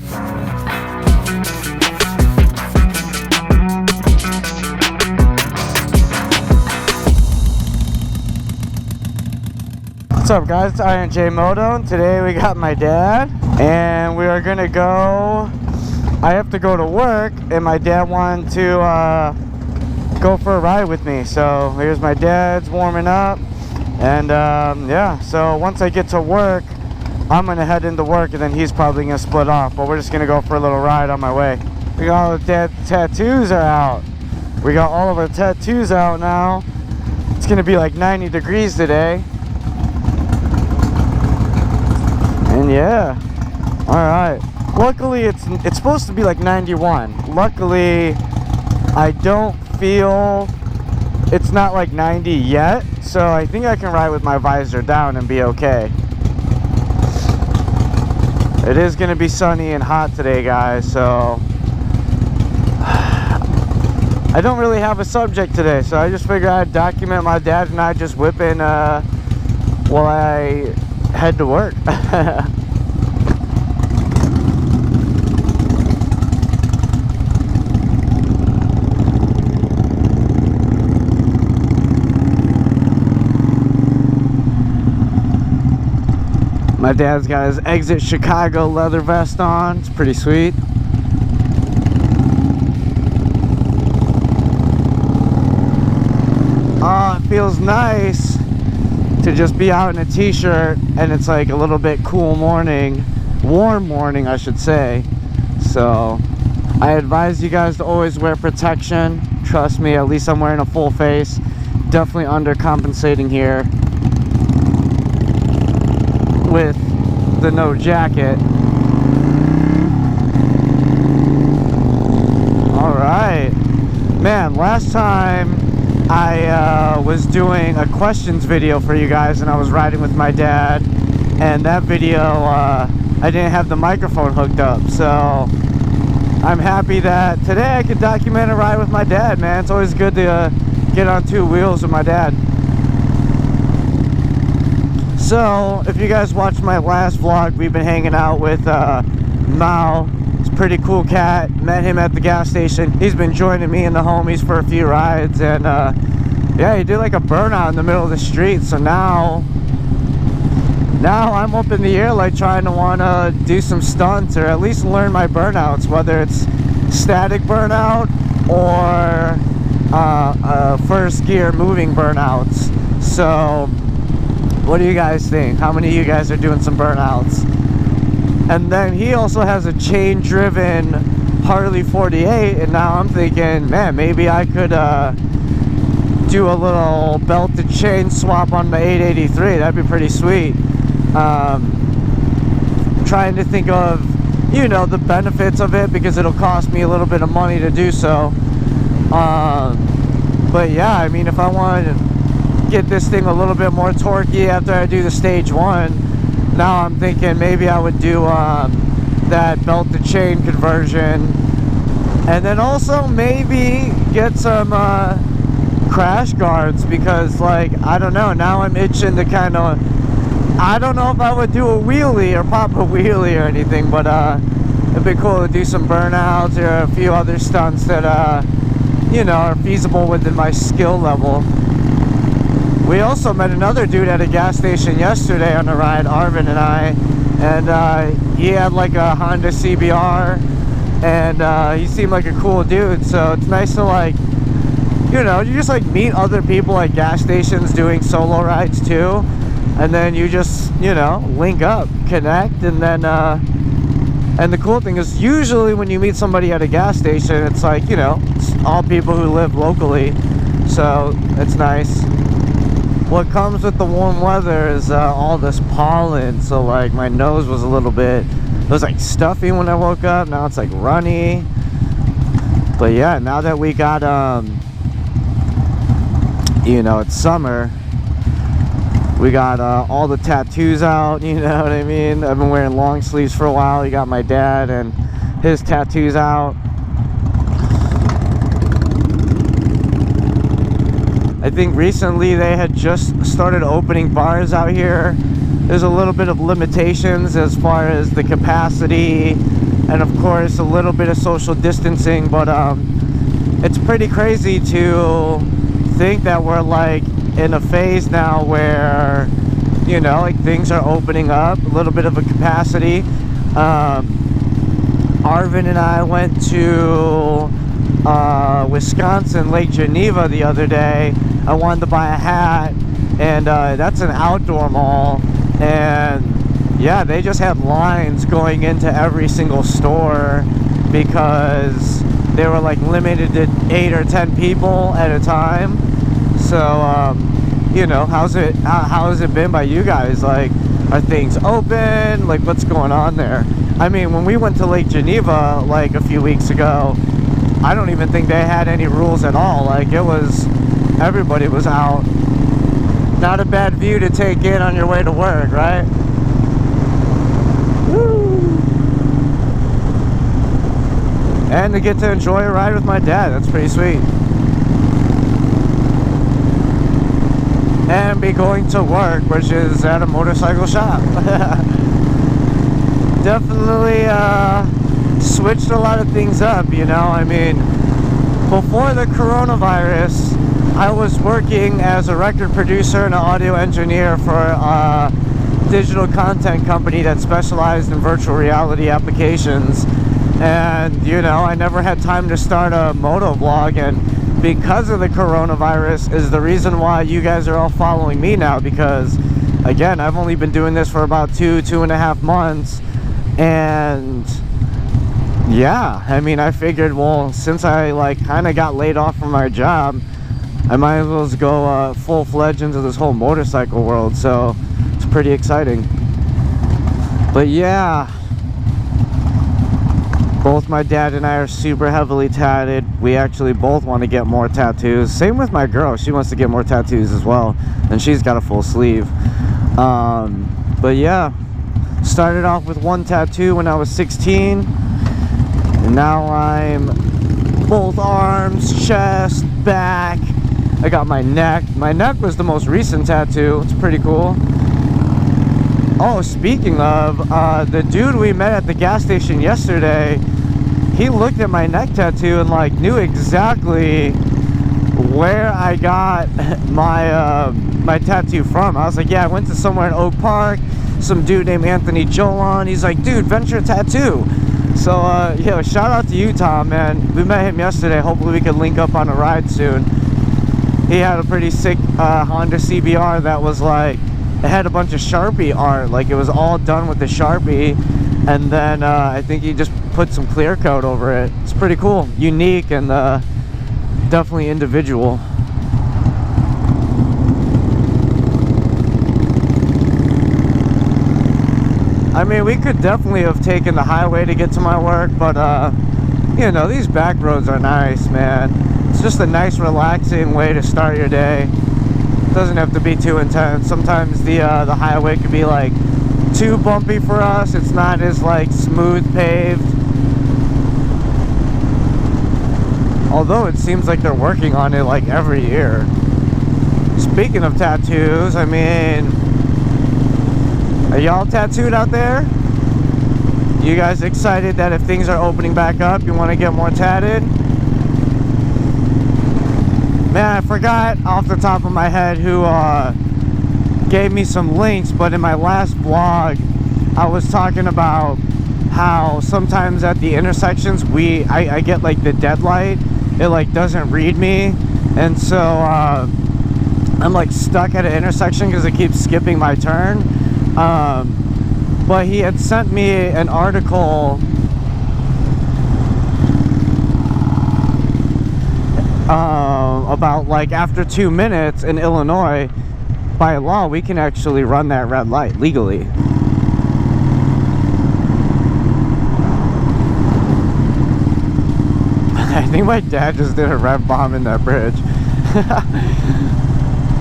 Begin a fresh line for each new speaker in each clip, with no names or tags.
What's up guys, it's Iron J Moto, and today we got my dad and we are gonna go. I have to go to work and my dad wanted to go for a ride with me, so here's my dad's warming up. And yeah, so once I get to work I'm gonna head into work and then he's probably gonna split off, but we're just gonna go for a little ride on my way. We got all the dad tattoos are out. We got all of our tattoos out now. It's gonna be like 90 degrees today. And yeah, all right. Luckily, it's supposed to be like 91. Luckily, I don't feel it's not like 90 yet, so I think I can ride with my visor down and be okay. It is gonna be sunny and hot today, guys, so I don't really have a subject today, so I just figured I'd document my dad and I just whipping while I head to work. My dad's got his Exit Chicago leather vest on. It's pretty sweet. Oh, it feels nice to just be out in a t-shirt and it's like a little bit cool morning, warm morning I should say. So I advise you guys to always wear protection. Trust me, at least I'm wearing a full face. Definitely undercompensating here with the no jacket. All right, man, last time I was doing a questions video for you guys and I was riding with my dad, and that video I didn't have the microphone hooked up, so I'm happy that today I could document a ride with my dad, man. It's always good to get on two wheels with my dad. So if you guys watched my last vlog, we've been hanging out with Mao. He's a pretty cool cat. Met him at the gas station. He's been joining me and the homies for a few rides, and yeah, he did like a burnout in the middle of the street. So now I'm up in the air, like trying to want to do some stunts or at least learn my burnouts, whether it's static burnout or first gear moving burnouts. So what do you guys think? How many of you guys are doing some burnouts? And then he also has a chain driven Harley 48, and now I'm thinking, man, maybe I could do a little belted chain swap on the 883. That'd be pretty sweet. Trying to think of, you know, the benefits of it, because it'll cost me a little bit of money to do so. But yeah, I mean, if I wanted to get this thing a little bit more torquey after I do the stage one, now I'm thinking maybe I would do that belt to chain conversion, and then also maybe get some crash guards, because like, I don't know, now I'm itching to kind of, I don't know if I would do a wheelie or pop a wheelie or anything, but it'd be cool to do some burnouts or a few other stunts that you know, are feasible within my skill level. We also met another dude at a gas station yesterday on a ride, Arvin and I, and he had like a Honda CBR, and he seemed like a cool dude. So it's nice to, like, you know, you just like meet other people at gas stations doing solo rides too, and then you just, you know, link up, connect, and then and the cool thing is usually when you meet somebody at a gas station, it's like, you know, it's all people who live locally, so it's nice. What comes with the warm weather is all this pollen, so like my nose was a little bit, it was like stuffy when I woke up. Now it's like runny. But yeah, now that we got you know, it's summer, we got all the tattoos out, you know what I mean? I've been wearing long sleeves for a while. You got my dad and his tattoos out. I think recently they had just started opening bars out here. There's a little bit of limitations as far as the capacity and of course a little bit of social distancing, but it's pretty crazy to think that we're like in a phase now where, you know, like things are opening up, a little bit of a capacity. Arvin and I went to Wisconsin, Lake Geneva the other day. I wanted to buy a hat, and that's an outdoor mall, and yeah, they just had lines going into every single store because they were like limited to 8 or 10 people at a time. So you know, how has it been by you guys? Like, are things open? Like, what's going on there? I mean, when we went to Lake Geneva like a few weeks ago, I don't even think they had any rules at all. Like, it was, everybody was out. Not a bad view to take in on your way to work, right? Woo! And to get to enjoy a ride with my dad, that's pretty sweet. And be going to work, which is at a motorcycle shop. Definitely switched a lot of things up, you know. I mean, before the coronavirus, I was working as a record producer and an audio engineer for a digital content company that specialized in virtual reality applications. And, you know, I never had time to start a moto vlog, and because of the coronavirus is the reason why you guys are all following me now, because again, I've only been doing this for about 2.5 months, and yeah, I mean, I figured, well, since I like kind of got laid off from my job, I might as well just go full-fledged into this whole motorcycle world. So it's pretty exciting. But yeah, both my dad and I are super heavily tatted. We actually both want to get more tattoos. Same with my girl. She wants to get more tattoos as well, and she's got a full sleeve. But yeah, started off with one tattoo when I was 16, and now I'm both arms, chest, back. I got my neck. My neck was the most recent tattoo. It's pretty cool. Oh, speaking of, the dude we met at the gas station yesterday, he looked at my neck tattoo and like knew exactly where I got my my tattoo from. I was like, yeah, I went to somewhere in Oak Park. Some dude named Anthony Jolan. He's like, dude, Venture Tattoo. So yeah, shout out to you, Tom, man. We met him yesterday. Hopefully we can link up on a ride soon. He had a pretty sick Honda CBR that was like, it had a bunch of Sharpie art, like it was all done with the Sharpie, and then I think he just put some clear coat over it. It's pretty cool, unique, and definitely individual. I mean, we could definitely have taken the highway to get to my work, but you know, these back roads are nice, man. It's just a nice, relaxing way to start your day. Doesn't have to be too intense. Sometimes the highway could be like too bumpy for us. It's not as like smooth paved. Although it seems like they're working on it like every year. Speaking of tattoos, I mean, are y'all tattooed out there? You guys excited that if things are opening back up, you want to get more tatted? Man, I forgot off the top of my head who gave me some links, but in my last vlog, I was talking about how sometimes at the intersections, I get like the dead light, it like doesn't read me, and so I'm like stuck at an intersection because it keeps skipping my turn. But he had sent me an article about like after 2 minutes in Illinois, by law, we can actually run that red light legally. I think my dad just did a rev bomb in that bridge.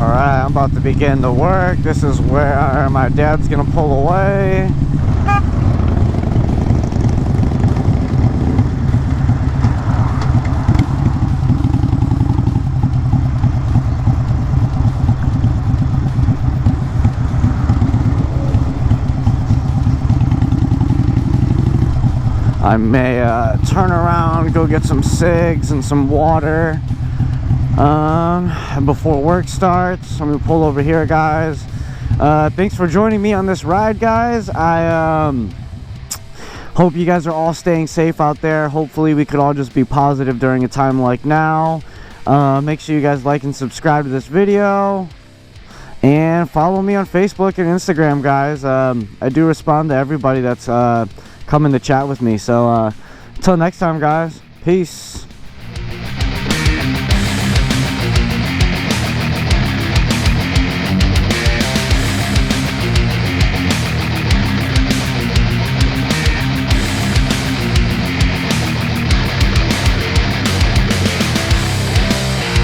Alright, I'm about to begin the work. This is where my dad's gonna pull away. I may turn around, go get some cigs and some water before work starts. I'm gonna pull over here, guys. Thanks for joining me on this ride, guys. I hope you guys are all staying safe out there. Hopefully we could all just be positive during a time like now. Make sure you guys like and subscribe to this video, and follow me on Facebook and Instagram, guys. I do respond to everybody that's coming to chat with me. So until next time, guys, peace.